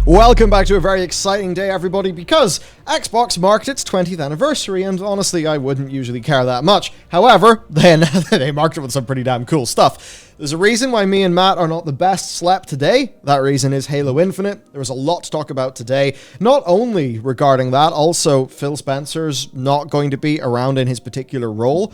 Welcome back to a very exciting day, everybody, because Xbox marked its 20th anniversary, and honestly, I wouldn't usually care that much. However, then they marked it with some pretty damn cool stuff. There's a reason why me and Matt are not the best slept today. That reason is Halo Infinite. There was a lot to talk about today, not only regarding that, also Phil Spencer's not going to be around in his particular role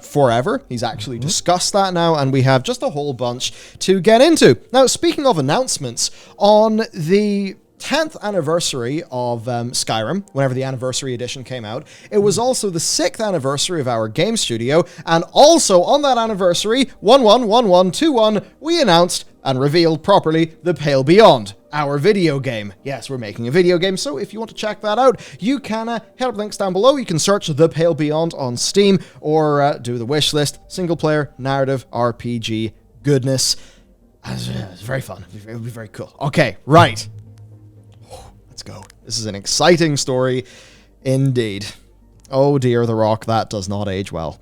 forever. He's actually discussed that now, and we have just a whole bunch to get into. Now, speaking of announcements, on the 10th anniversary of Skyrim, whenever the anniversary edition came out, it was also the 6th anniversary of our game studio, and also on that anniversary, 111121, we announced and revealed properly The Pale Beyond, our video game. Yes, we're making a video game, so if you want to check that out, you can hit up links down below. You can search The Pale Beyond on Steam, or do the wish list, single-player, narrative, RPG, goodness. It's very fun. It'll be very cool. Okay, right. Let's go. This is an exciting story indeed. Oh dear, The Rock, that does not age well.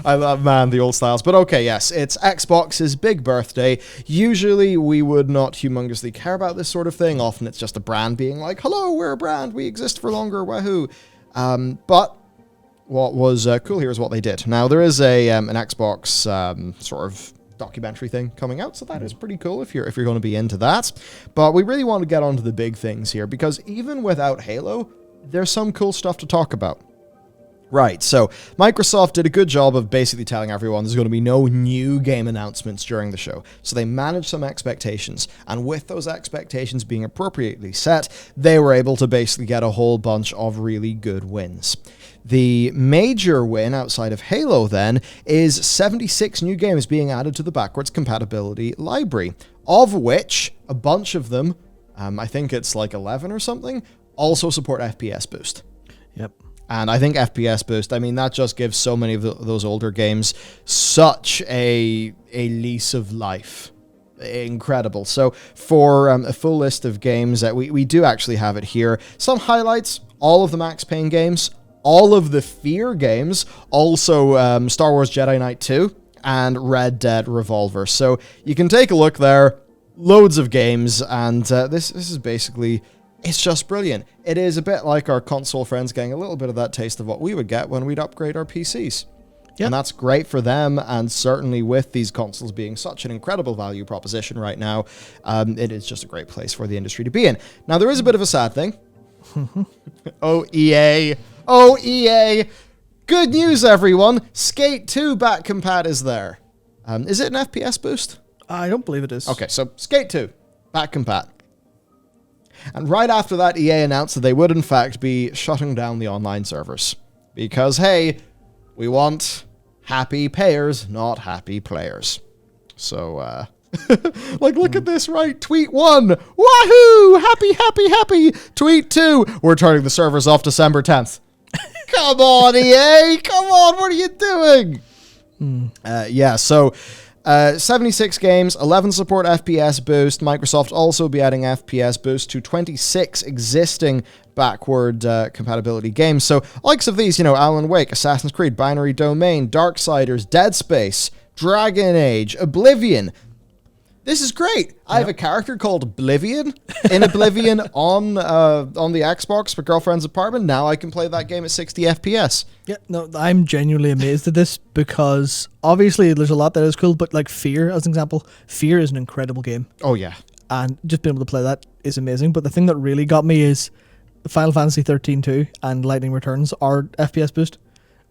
I love, man, the old styles. But okay, yes, it's Xbox's big birthday. Usually we would not humongously care about this sort of thing. Often it's just a brand being like, hello, we're a brand, we exist for longer, wahoo. But what was cool here is what they did. Now, there is an Xbox sort of documentary thing coming out, so that is pretty cool if you're going to be into that. But we really want to get onto the big things here, because even without Halo, there's some cool stuff to talk about. Right, so Microsoft did a good job of basically telling everyone there's going to be no new game announcements during the show. So they managed some expectations, and with those expectations being appropriately set, they were able to basically get a whole bunch of really good wins. The major win outside of Halo, then, is 76 new games being added to the backwards compatibility library, of which a bunch of them, I think it's like 11 or something, also support FPS boost. Yep. And I think FPS boost, I mean, that just gives so many of those older games such a lease of life. Incredible. So for a full list of games, we do actually have it here. Some highlights, all of the Max Payne games, all of the Fear games, also Star Wars Jedi Knight 2, and Red Dead Revolver. So you can take a look there, loads of games, and this is basically... It's just brilliant. It is a bit like our console friends getting a little bit of that taste of what we would get when we'd upgrade our PCs. Yep. And that's great for them, and certainly with these consoles being such an incredible value proposition right now, it is just a great place for the industry to be in. Now, there is a bit of a sad thing. Oh, EA. Oh, EA. Good news, everyone. Skate 2 back compat is there. Is it an FPS boost? I don't believe it is. Okay, so Skate 2, back compat. And right after that, EA announced that they would, in fact, be shutting down the online servers. Because, hey, we want happy payers, not happy players. So, like, look at this, right? Tweet 1, wahoo! Happy, happy, happy! Tweet 2, we're turning the servers off December 10th. Come on, EA! Come on, what are you doing? Yeah, so... 76 games, 11 support FPS boost. Microsoft also be adding FPS boost to 26 existing backward compatibility games. So, likes of these, Alan Wake, Assassin's Creed, Binary Domain, Darksiders, Dead Space, Dragon Age, Oblivion. This is great. I have a character called Oblivion in Oblivion on the Xbox for Girlfriend's Apartment. Now I can play that game at 60 FPS. Yeah, no, I'm genuinely amazed at this, because obviously there's a lot that is cool, but like Fear, as an example, Fear is an incredible game. Oh, yeah. And just being able to play that is amazing. But the thing that really got me is Final Fantasy 13-2 and Lightning Returns are FPS boost,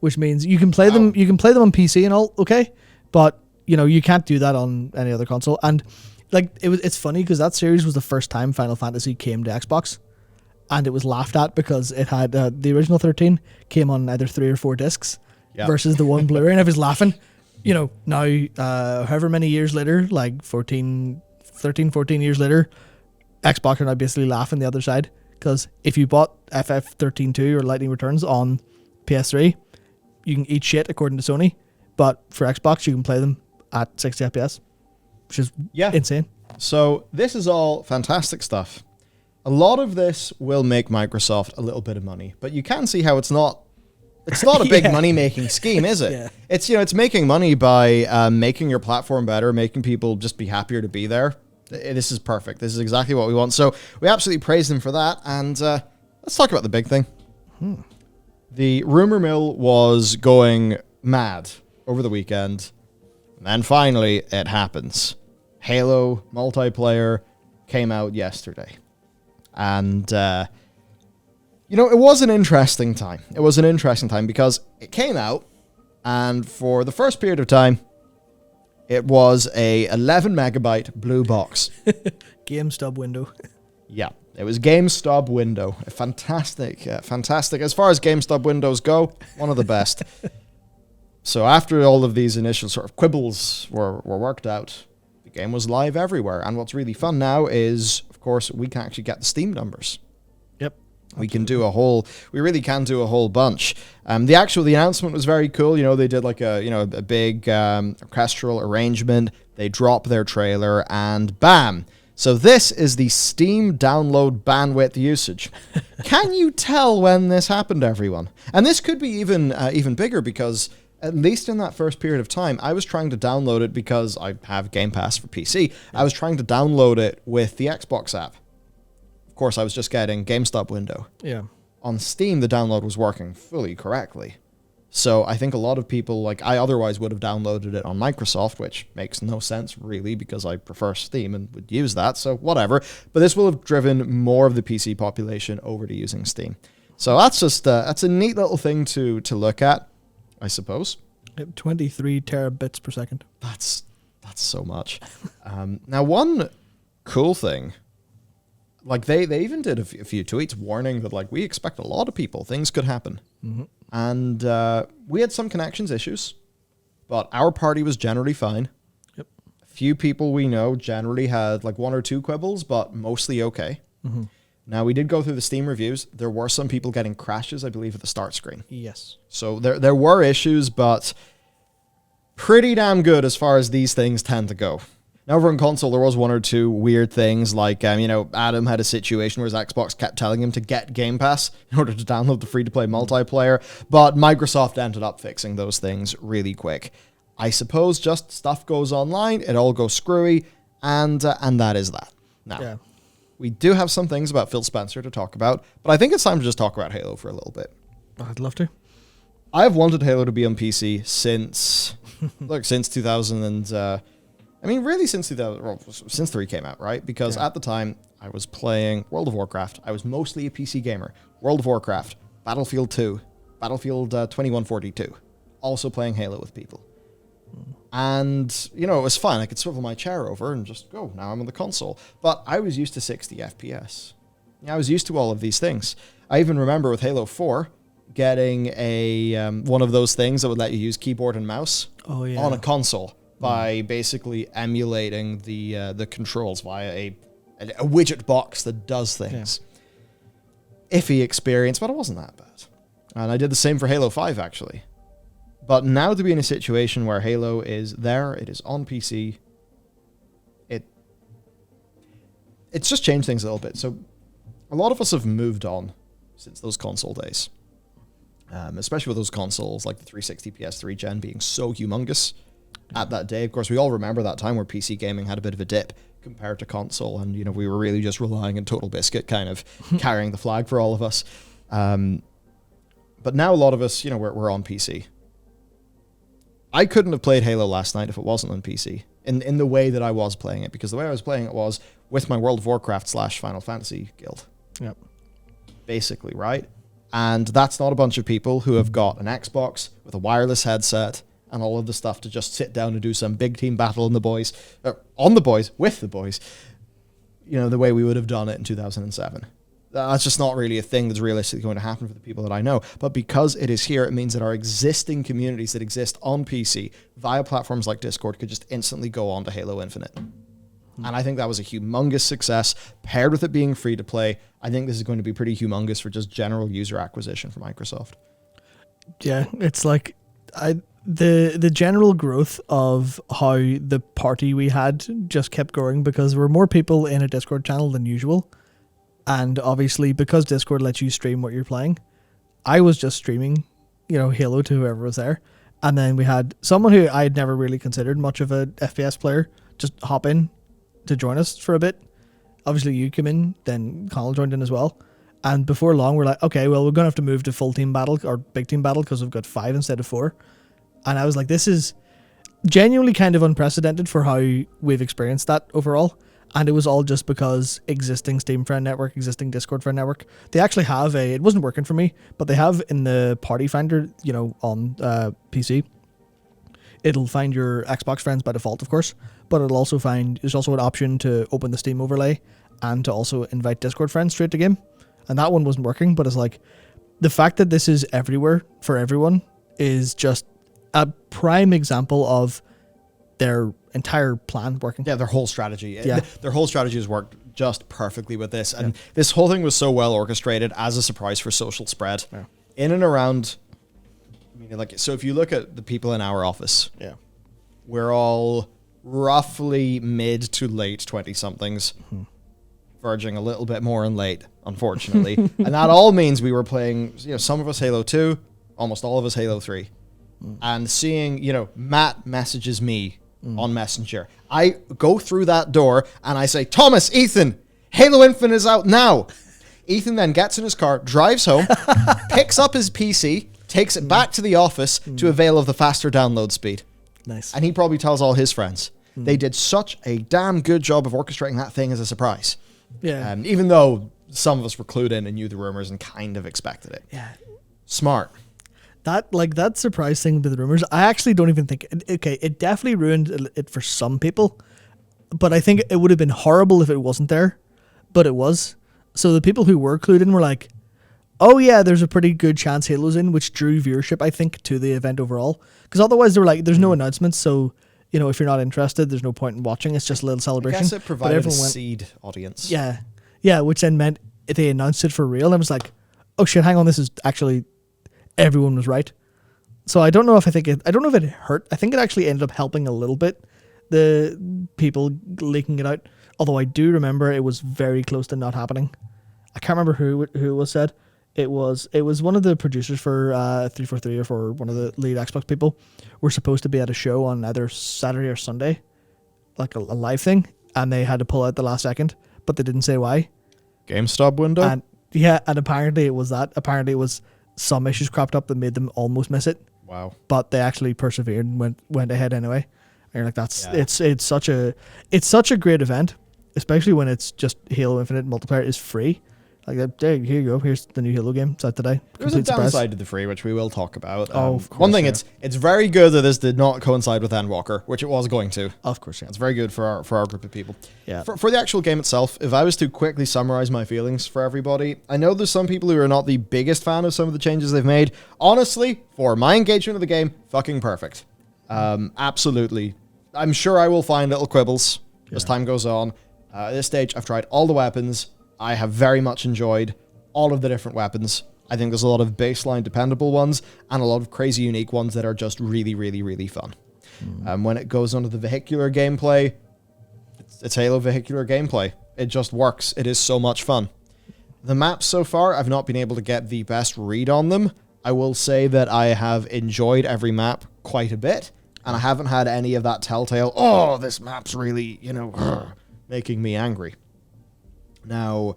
which means you can play them. You can play them on PC and all, okay, but you can't do that on any other console. And like it's funny because that series was the first time Final Fantasy came to Xbox, and it was laughed at because it had the original 13 came on either 3 or 4 discs versus the one Blu-ray, and I was laughing. Now however many years later, like 13, 14 years later, Xbox are now basically laughing the other side, because if you bought FF13-2 or Lightning Returns on PS3, you can eat shit according to Sony, but for Xbox you can play them at 60 FPS, which is insane. So this is all fantastic stuff. A lot of this will make Microsoft a little bit of money, but you can see how it's not a big money-making scheme, is it? It's making money by making your platform better, making people just be happier to be there. This is perfect. This is exactly what we want. So we absolutely praise them for that. And let's talk about the big thing. The rumor mill was going mad over the weekend. And then finally, it happens. Halo multiplayer came out yesterday. And, it was an interesting time. It was an interesting time because it came out, and for the first period of time, it was a 11 megabyte blue box. Game stub window. Yeah, it was game stub window. Fantastic. Fantastic. As far as game stub windows go, one of the best. So after all of these initial sort of quibbles were worked out, the game was live everywhere. And what's really fun now is, of course, we can actually get the Steam numbers. Yep. We really can do a whole bunch. The announcement was very cool. They did like a big orchestral arrangement. They dropped their trailer and bam. So this is the Steam download bandwidth usage. Can you tell when this happened, everyone? And this could be even bigger because at least in that first period of time, I was trying to download it because I have Game Pass for PC. Yeah. I was trying to download it with the Xbox app. Of course, I was just getting GameStop window. Yeah. On Steam, the download was working fully correctly. So I think a lot of people, I otherwise would have downloaded it on Microsoft, which makes no sense really because I prefer Steam and would use that, so whatever. But this will have driven more of the PC population over to using Steam. So that's a neat little thing to look at, I suppose. 23 terabits per second. That's so much. Now, one cool thing, they even did a few tweets warning that we expect a lot of people, things could happen. Mm-hmm. And we had some connections issues, but our party was generally fine. Yep. A few people we know generally had one or two quibbles, but mostly okay. Mm-hmm. Now, we did go through the Steam reviews. There were some people getting crashes, I believe, at the start screen. Yes. So there were issues, but pretty damn good as far as these things tend to go. Now, over on console, there was one or two weird things, Adam had a situation where his Xbox kept telling him to get Game Pass in order to download the free-to-play multiplayer, but Microsoft ended up fixing those things really quick. I suppose just stuff goes online, it all goes screwy, and that is that. Now, yeah. We do have some things about Phil Spencer to talk about, but I think it's time to just talk about Halo for a little bit. I'd love to. I've wanted Halo to be on PC since 2000 and... really since 3 came out, right? Because at the time, I was playing World of Warcraft. I was mostly a PC gamer. World of Warcraft, Battlefield 2, Battlefield 2142. Also playing Halo with people. And, it was fun. I could swivel my chair over and just go. Now I'm on the console. But I was used to 60 FPS. I was used to all of these things. I even remember with Halo 4 getting one of those things that would let you use keyboard and mouse on a console. By basically emulating the controls via a widget box that does things. Yeah. Iffy experience, but it wasn't that bad. And I did the same for Halo 5, actually. But now to be in a situation where Halo is there, it is on PC, it's just changed things a little bit. So a lot of us have moved on since those console days. Especially with those consoles like the 360 PS3 gen being so humongous. At that day, of course, we all remember that time where PC gaming had a bit of a dip compared to console, and we were really just relying on Total Biscuit kind of carrying the flag for all of us. But now a lot of us, we're on PC. I couldn't have played Halo last night if it wasn't on PC in the way that I was playing it, because the way I was playing it was with my World of Warcraft / Final Fantasy guild. Yep. Basically, right? And that's not a bunch of people who have got an Xbox with a wireless headset and all of the stuff to just sit down and do some big team battle with the boys, the way we would have done it in 2007. That's just not really a thing that's realistically going to happen for the people that I know. But because it is here, it means that our existing communities that exist on PC via platforms like Discord could just instantly go on to Halo Infinite. And I think that was a humongous success, paired with it being free to play. I think this is going to be pretty humongous for just general user acquisition for Microsoft. Yeah, it's the general growth of how the party we had just kept growing because there were more people in a Discord channel than usual. And obviously, because Discord lets you stream what you're playing, I was just streaming, Halo to whoever was there. And then we had someone who I had never really considered much of a FPS player just hop in to join us for a bit. Obviously, you came in, then Connell joined in as well. And before long, we're like, okay, well, we're going to have to move to full team battle or big team battle because we've got 5 instead of 4. And I was like, this is genuinely kind of unprecedented for how we've experienced that overall. And it was all just because existing Steam friend network, existing Discord friend network, they actually have it wasn't working for me, but they have in the party finder, on PC, it'll find your Xbox friends by default, of course, but it'll also there's also an option to open the Steam overlay and to also invite Discord friends straight to game. And that one wasn't working, but it's like the fact that this is everywhere for everyone is just a prime example of their entire plan working. Yeah, their whole strategy. Yeah. Their whole strategy has worked just perfectly with this. And this whole thing was so well orchestrated as a surprise for social spread. Yeah. In and around, so if you look at the people in our office, we're all roughly mid to late 20-somethings. Mm-hmm. Verging a little bit more in late, unfortunately. And that all means we were playing, some of us Halo 2, almost all of us Halo 3. And seeing, Matt messages me on Messenger. I go through that door and I say, Thomas, Ethan, Halo Infinite is out now. Ethan then gets in his car, drives home, picks up his PC, takes it back to the office to avail of the faster download speed. Nice. And he probably tells all his friends. They did such a damn good job of orchestrating that thing as a surprise. Yeah. Even though some of us were clued in and knew the rumors and kind of expected it. Yeah. Smart. That surprise thing with the rumors, I actually don't even think... Okay, it definitely ruined it for some people, but I think it would have been horrible if it wasn't there, but it was. So the people who were clued in were like, oh yeah, there's a pretty good chance Halo's in, which drew viewership, I think, to the event overall. Because otherwise they were like, there's no announcements, so... if you're not interested, there's no point in watching. It's just a little celebration. I guess it provided a seed audience. Yeah. Yeah, which then meant they announced it for real. And I was like, oh shit, hang on, this is actually... Everyone was right. So I don't know if I don't know if it hurt. I think it actually ended up helping a little bit, the people leaking it out. Although I do remember it was very close to not happening. I can't remember who it was said. It was one of the producers for 343 or for one of the lead Xbox people were supposed to be at a show on either Saturday or Sunday, like a live thing, and they had to pull out the last second, but they didn't say why. GameStop window? And apparently it was that. Apparently it was some issues cropped up that made them almost miss it. Wow. But they actually persevered and went ahead anyway. And you're like, it's such a great event, especially when it's just Halo Infinite multiplayer is free. Like, there, here you go. Here's the new Halo game. It's out today. There's a downside to the free, which we will talk about. Of course. One thing, it's very good that this did not coincide with Endwalker, which it was going to. Of course, yeah. It's very good for our group of people. Yeah. For the actual game itself, if I was to quickly summarize my feelings for everybody, I know there's some people who are not the biggest fan of some of the changes they've made. Honestly, for my engagement of the game, fucking perfect. Absolutely. I'm sure I will find little quibbles as time goes on. At this stage, I've tried all the weapons. I have very much enjoyed all of the different weapons. I think there's a lot of baseline dependable ones and a lot of crazy unique ones that are just really, really, really fun. When it goes onto the vehicular gameplay, it's Halo vehicular gameplay. It just works. It is so much fun. The maps so far, I've not been able to get the best read on them. I will say that I have enjoyed every map quite a bit, and I haven't had any of that telltale, oh, this map's really, making me angry. Now,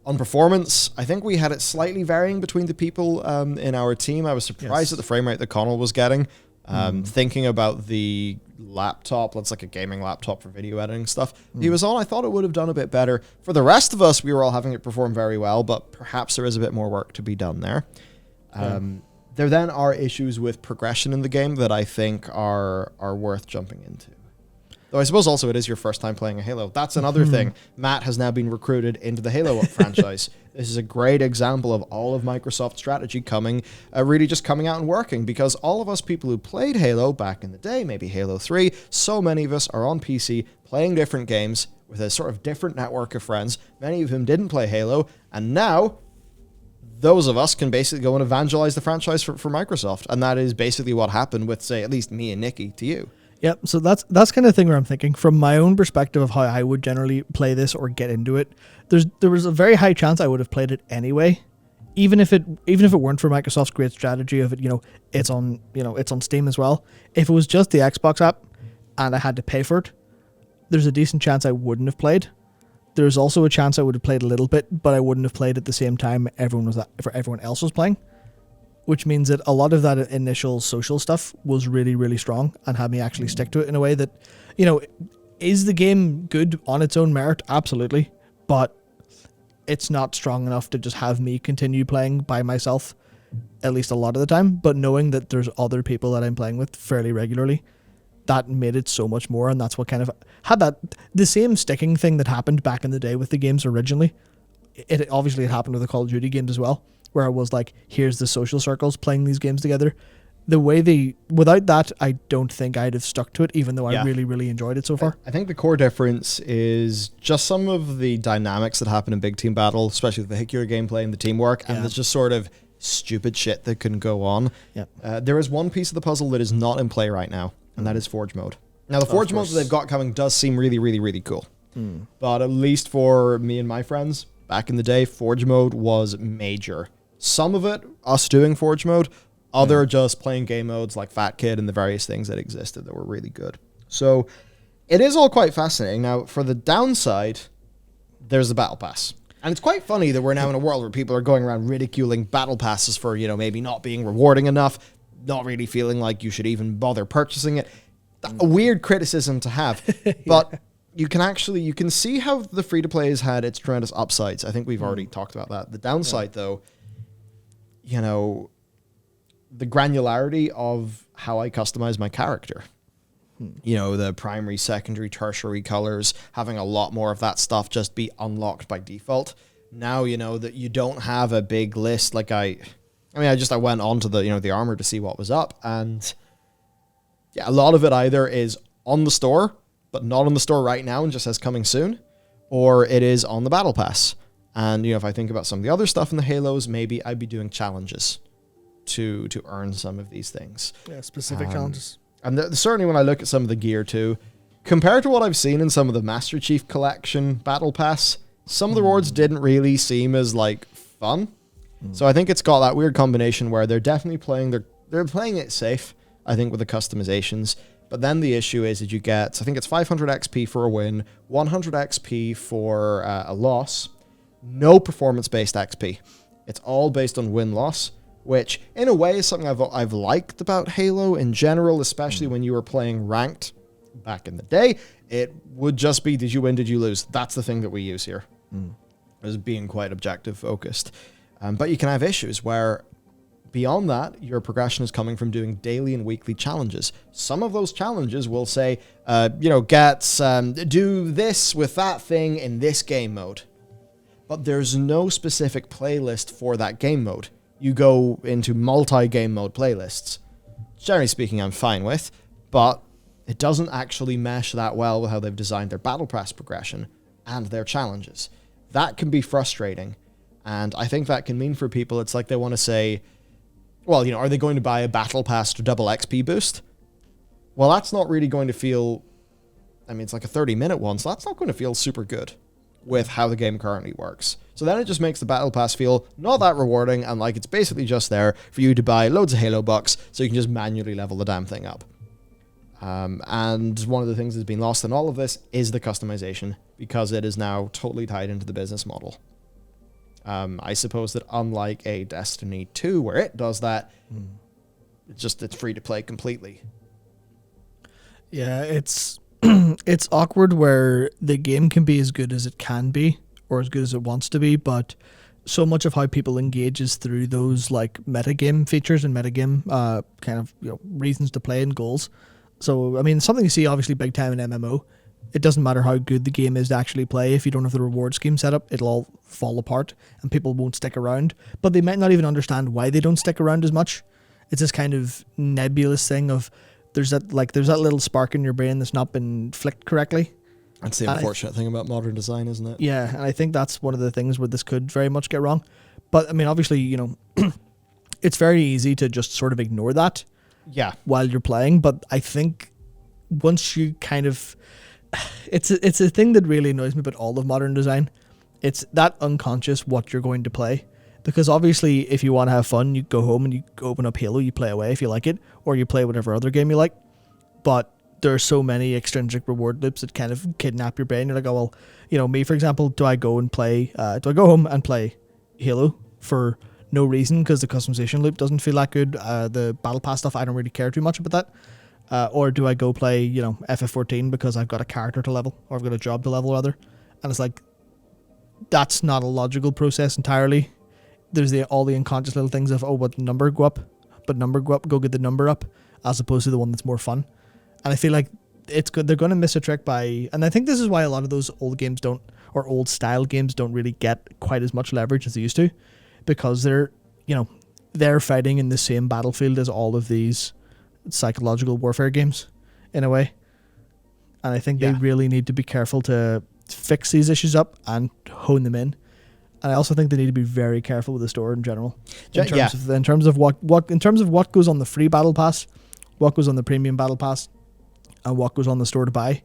on performance, I think we had it slightly varying between the people in our team. I was surprised at the frame rate that Connell was getting. Thinking about the laptop, that's like a gaming laptop for video editing stuff, he was on. I thought it would have done a bit better. For the rest of us, we were all having it perform very well, but perhaps there is a bit more work to be done there. There then are issues with progression in the game that I think are worth jumping into. Though I suppose also it is your first time playing a Halo. That's another thing. Matt has now been recruited into the Halo franchise. This is a great example of all of Microsoft's strategy really just coming out and working, because all of us people who played Halo back in the day, maybe Halo 3, so many of us are on PC playing different games with a sort of different network of friends, many of whom didn't play Halo, and now those of us can basically go and evangelize the franchise for Microsoft. And that is basically what happened with, say, at least me and Nikki to you. Yep, so that's kind of thing where I'm thinking from my own perspective of how I would generally play this or get into it. There was a very high chance I would have played it anyway, even if it weren't for Microsoft's great strategy of it. It's on Steam as well. If it was just the Xbox app and I had to pay for it, there's a decent chance I wouldn't have played. There's also a chance I would have played a little bit, but I wouldn't have played at the same time everyone else was playing. Which means that a lot of that initial social stuff was really, really strong and had me actually stick to it in a way that, is the game good on its own merit? Absolutely. But it's not strong enough to just have me continue playing by myself, at least a lot of the time. But knowing that there's other people that I'm playing with fairly regularly, that made it so much more. And that's what kind of had the same sticking thing that happened back in the day with the games originally. It obviously happened with the Call of Duty games as well, where it was like, here's the social circles playing these games together. Without that, I don't think I'd have stuck to it, even though I really, really enjoyed it so far. I think the core difference is just some of the dynamics that happen in big team battle, especially with the vehicular gameplay and the teamwork, and there's just sort of stupid shit that can go on. There is one piece of the puzzle that is not in play right now, and that is Forge mode. Now, the Forge mode that they've got coming does seem really, really, really cool. But at least for me and my friends, back in the day, Forge mode was major. Some of it, us doing Forge mode, other just playing game modes like Fat Kid and the various things that existed that were really good. So it is all quite fascinating. Now, for the downside, there's the Battle Pass. And it's quite funny that we're now in a world where people are going around ridiculing Battle Passes for, maybe not being rewarding enough, not really feeling like you should even bother purchasing it. A weird criticism to have. But you can see how the free-to-play has had its tremendous upsides. I think we've already talked about that. The downside, though, the granularity of how I customize my character. The primary, secondary, tertiary colors, having a lot more of that stuff just be unlocked by default. Now, that you don't have a big list like I went on to the armor to see what was up, and a lot of it either is on the store, but not on the store right now and just says coming soon, or it is on the Battle Pass. And, if I think about some of the other stuff in the Halos, maybe I'd be doing challenges to earn some of these things. Yeah, specific challenges. And certainly when I look at some of the gear too, compared to what I've seen in some of the Master Chief Collection Battle Pass, some of the rewards didn't really seem as, fun. So I think it's got that weird combination where they're definitely they're playing it safe, I think, with the customizations. But then the issue is that you get, I think it's 500 XP for a win, 100 XP for a loss, no performance-based XP. It's all based on win-loss, which in a way is something I've liked about Halo in general, especially when you were playing ranked back in the day. It would just be, did you win, did you lose? That's the thing that we use here, as being quite objective focused. But you can have issues where beyond that, your progression is coming from doing daily and weekly challenges. Some of those challenges will say, do this with that thing in this game mode. But there's no specific playlist for that game mode. You go into multi-game mode playlists. Generally speaking, I'm fine with, but it doesn't actually mesh that well with how they've designed their Battle Pass progression and their challenges. That can be frustrating, and I think that can mean for people, it's like they want to say, well, are they going to buy a Battle Pass to double XP boost? Well, that's not really going to feel, it's like a 30-minute one, so that's not going to feel super good with how the game currently works. So then it just makes the Battle Pass feel not that rewarding, and like it's basically just there for you to buy loads of Halo bucks so you can just manually level the damn thing up. And one of the things that's been lost in all of this is the customization, because it is now totally tied into the business model. I suppose that unlike a Destiny 2 where it does that, it's free to play completely. Yeah, it's it's awkward where the game can be as good as it can be, or as good as it wants to be, but so much of how people engage is through those metagame features and metagame reasons to play and goals. So, something you see obviously big time in MMO. It doesn't matter how good the game is to actually play. If you don't have the reward scheme set up, it'll all fall apart and people won't stick around. But they might not even understand why they don't stick around as much. It's this kind of nebulous thing of there's that little spark in your brain that's not been flicked correctly. That's the unfortunate thing about modern design, isn't it? Yeah, and I think that's one of the things where this could very much get wrong. But obviously, it's very easy to just sort of ignore that. Yeah. While you're playing, but I think once you kind of, it's a thing that really annoys me about all of modern design. It's that unconscious what you're going to play, because obviously if you want to have fun, you go home and you open up Halo, you play away if you like it, or you play whatever other game you like. But there are so many extrinsic reward loops that kind of kidnap your brain. You're like, oh well, you know, me for example, do I go home and play Halo for no reason because the customization loop doesn't feel that good? The battle pass stuff, I don't really care too much about that. Or do I go play, you know, FF14 because I've got a character to level, or I've got a job to level rather? And it's like, that's not a logical process entirely. There's all the unconscious little things of, oh, but number go up, go get the number up, as opposed to the one that's more fun. And I feel like it's good. They're going to miss a trick and I think this is why a lot of those old games old style games don't really get quite as much leverage as they used to, because they're fighting in the same battlefield as all of these psychological warfare games in a way. And I think they really need to be careful to fix these issues up and hone them in. And I also think they need to be very careful with the store in general, in terms of what goes on the free battle pass, what goes on the premium battle pass, and what goes on the store to buy.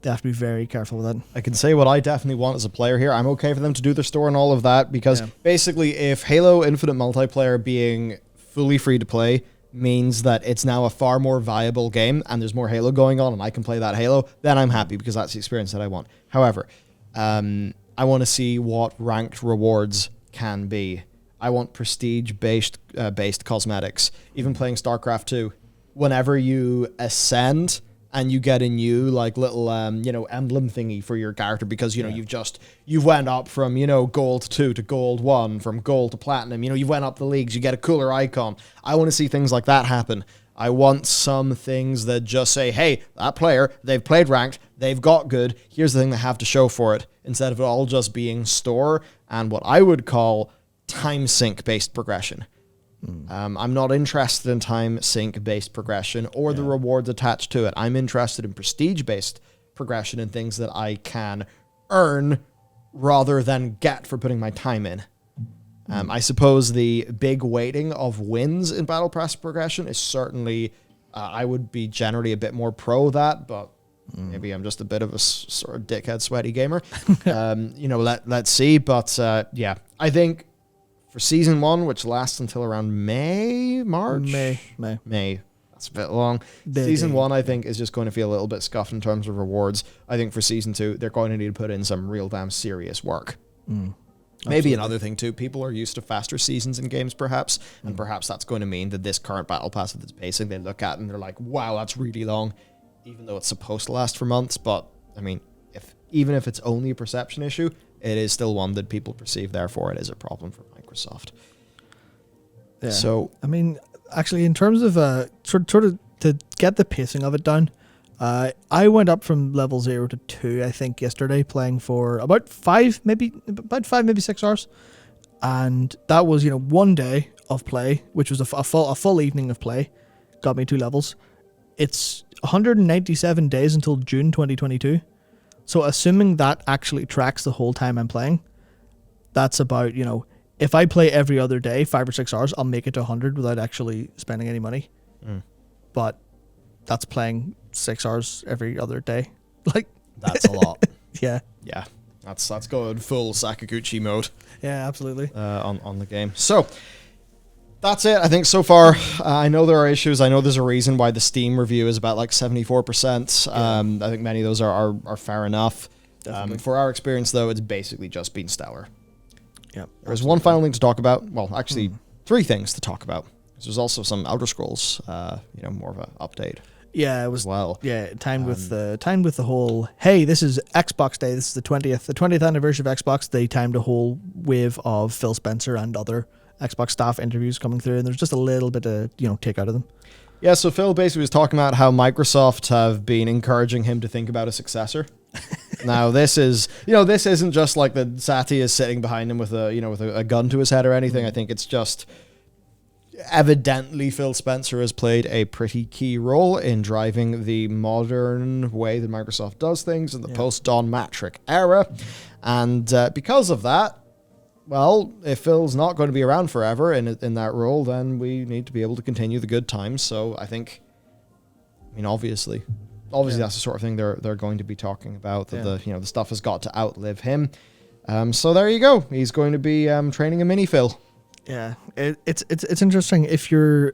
They have to be very careful with that. I can say what I definitely want as a player here. I'm okay for them to do their store and all of that, because basically if Halo Infinite multiplayer being fully free to play means that it's now a far more viable game and there's more Halo going on and I can play that Halo, then I'm happy, because that's the experience that I want. However, I want to see what ranked rewards can be. I want prestige-based cosmetics. Even playing StarCraft 2, whenever you ascend and you get a new like little emblem thingy for your character, because you've went up from gold 2 to gold 1, from gold to platinum, you went up the leagues, you get a cooler icon. I want to see things like that happen. I want some things that just say, hey, that player, they've played ranked, they've got good, here's the thing they have to show for it, instead of it all just being store and what I would call time sync based progression. I'm not interested in time sync based progression or the rewards attached to it. I'm interested in prestige based progression and things that I can earn rather than get for putting my time in. I suppose the big weighting of wins in Battle Pass progression is certainly, I would be generally a bit more pro that, but maybe I'm just a bit of a sort of dickhead sweaty gamer. Let's see. But I think for Season 1, which lasts until around March? May. That's a bit long. Season 1, I think, is just going to feel a little bit scuffed in terms of rewards. I think for Season 2, they're going to need to put in some real damn serious work. Maybe another thing too, people are used to faster seasons in games perhaps, and perhaps that's going to mean that this current battle pass with its pacing, they look at and they're like, wow, that's really long, even though it's supposed to last for months. But I mean, even if it's only a perception issue, it is still one that people perceive, therefore it is a problem for Microsoft. Yeah. So I mean, actually, in terms of sort of to get the pacing of it down, I went up from level 0 to 2, I think, yesterday, playing for about 5, maybe 6 hours. And that was, 1 day of play, which was a full evening of play, got me 2 levels. It's 197 days until June 2022. So assuming that actually tracks the whole time I'm playing, that's about, if I play every other day, 5 or 6 hours, I'll make it to 100 without actually spending any money. But that's playing 6 hours every other day. Like, that's a lot. Yeah. That's going full Sakaguchi mode. Yeah, absolutely. On the game. So that's it. I think so far. I know there are issues. I know there's a reason why the Steam review is about like 74%. I think many of those are fair enough. For our experience, though, it's basically just been stellar. Yeah. There's one final thing to talk about. Well, actually, 3 things to talk about. There's also some Elder Scrolls, more of an update. Yeah, it was well. Yeah, timed with the whole. Hey, this is Xbox Day. This is the 20th anniversary of Xbox. They timed a whole wave of Phil Spencer and other Xbox staff interviews coming through, and there's just a little bit of take out of them. Yeah, so Phil basically was talking about how Microsoft have been encouraging him to think about a successor. Now this is this isn't just like that Satya is sitting behind him with a gun to his head or anything. I think it's just evidently Phil Spencer has played a pretty key role in driving the modern way that Microsoft does things in the post-Don Matrick era. And because of that, well, if Phil's not going to be around forever in that role, then we need to be able to continue the good times. So I think, obviously that's the sort of thing they're going to be talking about. That the stuff has got to outlive him. So there you go. He's going to be training a mini Phil. Yeah, it's interesting if you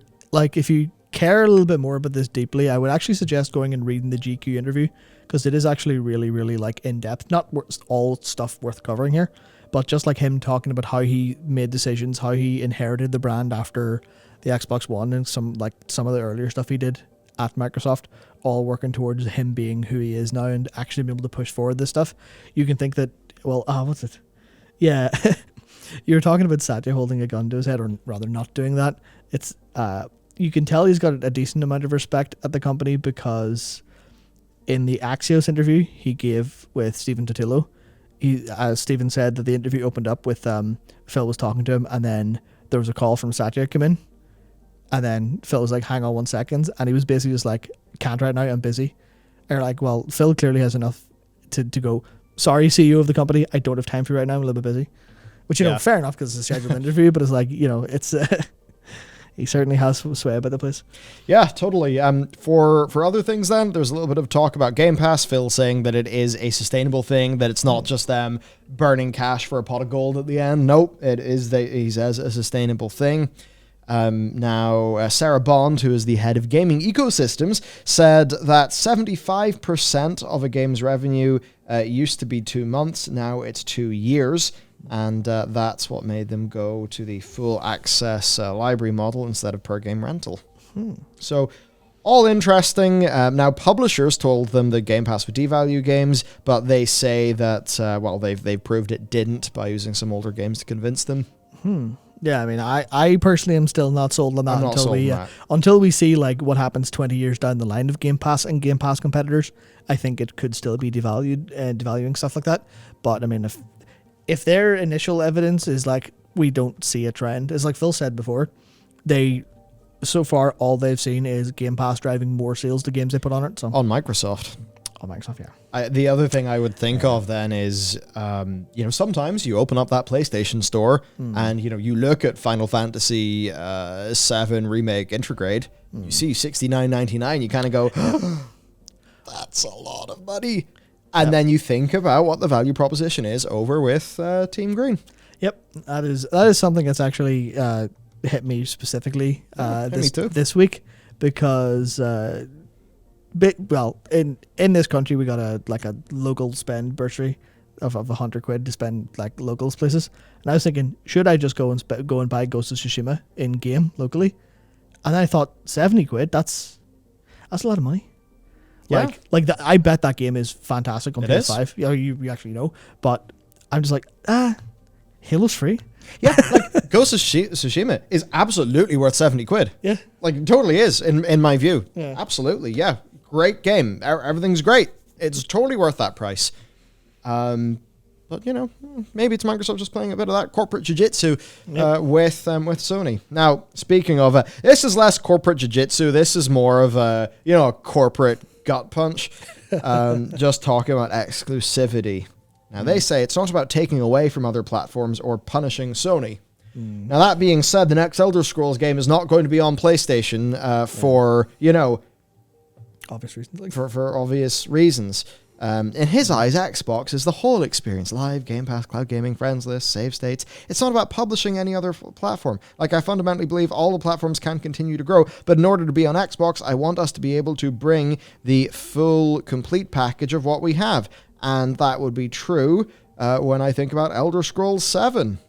care a little bit more about this deeply, I would actually suggest going and reading the GQ interview, because it is actually really, really like in depth. Not all stuff worth covering here, but just like him talking about how he made decisions, how he inherited the brand after the Xbox One, and some of the earlier stuff he did at Microsoft, all working towards him being who he is now and actually being able to push forward this stuff. You can think that, well, what's it? Yeah, you were talking about Satya holding a gun to his head, or rather not doing that. It's you can tell he's got a decent amount of respect at the company, because in the Axios interview he gave with Stephen Totilo, as Stephen said, that the interview opened up with Phil was talking to him, and then there was a call from Satya come in, and then Phil was like, hang on 1 second, and he was basically just like, can't right now, I'm busy. And you're like, well, Phil clearly has enough to go, sorry, CEO of the company, I don't have time for you right now, I'm a little bit busy. Which, you know, fair enough, because it's a scheduled interview, but it's like, you know, it's he certainly has sway about the place. Yeah, totally. For other things then, there's a little bit of talk about Game Pass. Phil saying that it is a sustainable thing, that it's not just them burning cash for a pot of gold at the end. Nope, it is, he says, a sustainable thing. Now, Sarah Bond, who is the head of gaming ecosystems, said that 75% of a game's revenue used to be 2 months. Now it's 2 years. And that's what made them go to the full access library model instead of per game rental. So all interesting. Now, publishers told them that Game Pass would devalue games, but they say that, well, they've proved it didn't by using some older games to convince them. Yeah, I mean, I personally am still not sold on that until we see like what happens 20 years down the line of Game Pass and Game Pass competitors. I think it could still be devaluing stuff like that. But I mean, if their initial evidence is like, we don't see a trend, as like Phil said before, so far all they've seen is Game Pass driving more sales to games they put on it. So on Microsoft. On Microsoft, yeah. The other thing I would think of then is, you know, sometimes you open up that PlayStation store and, you know, you look at Final Fantasy VII Remake Intergrade, you see $69.99, you kind of go, that's a lot of money. And then you think about what the value proposition is over with Team Green. Yep, that is something that's actually hit me specifically this week, because well, in this country we got a local spend bursary of £100 to spend like locals places, and I was thinking, should I just go and buy Ghost of Tsushima in game locally? And then I thought, £70, that's a lot of money. Yeah. I bet that game is fantastic on PS5. Yeah, you actually know. But I'm just like, Halo's free. Yeah, like Ghost of Tsushima is absolutely worth £70. Yeah. Like, it totally is, in my view. Yeah. Absolutely, yeah. Great game. Everything's great. It's totally worth that price. But, you know, maybe it's Microsoft just playing a bit of that corporate jiu-jitsu with Sony. Now, speaking of, this is less corporate jiu-jitsu. This is more of a, you know, a corporate gut punch. Just talking about exclusivity. Now, they say it's not about taking away from other platforms or punishing Sony. Now, that being said, the next Elder Scrolls game is not going to be on PlayStation for, you know, obvious reasons. For obvious reasons. In his eyes, Xbox is the whole experience. Live, Game Pass, cloud gaming, friends list, save states. It's not about publishing any other platform. Like, I fundamentally believe all the platforms can continue to grow, but in order to be on Xbox, I want us to be able to bring the full, complete package of what we have. And that would be true when I think about Elder Scrolls 7.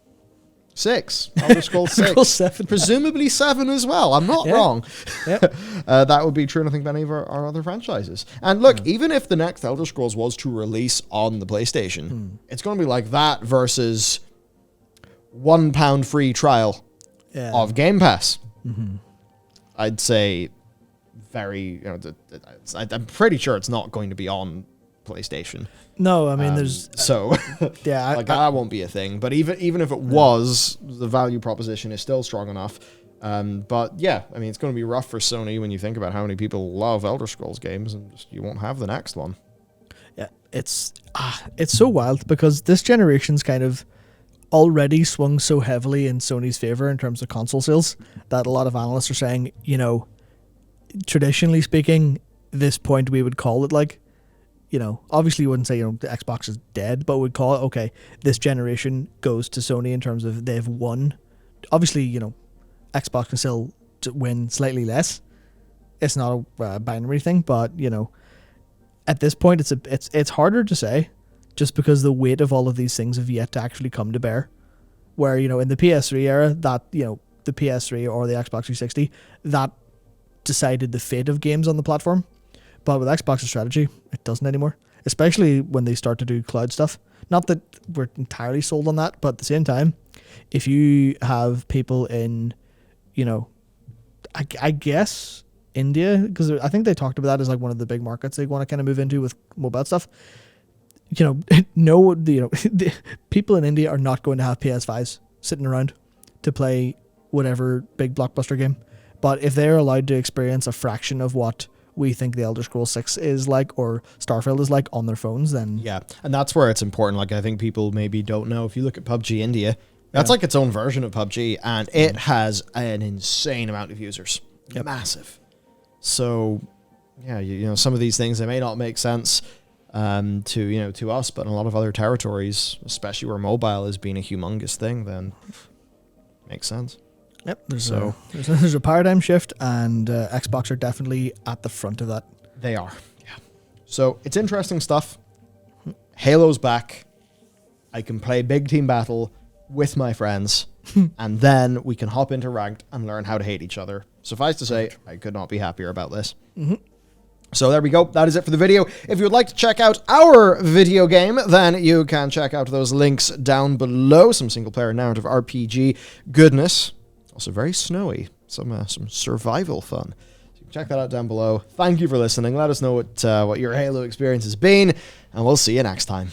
6. Elder Scrolls 6. 7. Presumably 7 as well. I'm not wrong. Yep. That would be true, and I think, many of our other franchises. And look, even if the next Elder Scrolls was to release on the PlayStation, it's going to be like that versus £1 free trial of Game Pass. I'd say very, you know, I'm pretty sure it's not going to be on PlayStation. No, I mean, there's that won't be a thing. But even if it was, the value proposition is still strong enough. But yeah, I mean, it's going to be rough for Sony when you think about how many people love Elder Scrolls games, and you won't have the next one. Yeah, it's so wild, because this generation's kind of already swung so heavily in Sony's favor in terms of console sales that a lot of analysts are saying, you know, traditionally speaking, this point we would call it like, you know, obviously you wouldn't say, you know, the Xbox is dead, but we'd call it, okay, this generation goes to Sony in terms of they've won. Obviously, you know, Xbox can still win slightly less, It's not a binary thing, but at this point, it's harder to say, just because the weight of all of these things have yet to actually come to bear. Where in the PS3 era, that the PS3 or the Xbox 360, that decided the fate of games on the platform. But with Xbox's strategy, it doesn't anymore. Especially when they start to do cloud stuff. Not that we're entirely sold on that, but at the same time, if you have people in, I guess India, because I think they talked about that as like one of the big markets they want to kind of move into with mobile stuff. The people in India are not going to have PS5s sitting around to play whatever big blockbuster game. But if they're allowed to experience a fraction of what we think the Elder Scrolls 6 is like, or Starfield is like, on their phones, then... Yeah, and that's where it's important. Like, I think people maybe don't know. If you look at PUBG India, that's like its own version of PUBG, and it has an insane amount of users. Yep. Massive. So, yeah, some of these things, they may not make sense to us, but in a lot of other territories, especially where mobile has been a humongous thing, then makes sense. Yep. There's a paradigm shift, and Xbox are definitely at the front of that. They are. Yeah. So it's interesting stuff. Halo's back. I can play big team battle with my friends, and then we can hop into ranked and learn how to hate each other. Suffice to say, I could not be happier about this. Mm-hmm. So there we go. That is it for the video. If you would like to check out our video game, then you can check out those links down below. Some single-player narrative RPG goodness. Also very snowy. Some survival fun. So you can check that out down below. Thank you for listening. Let us know what your Halo experience has been, and we'll see you next time.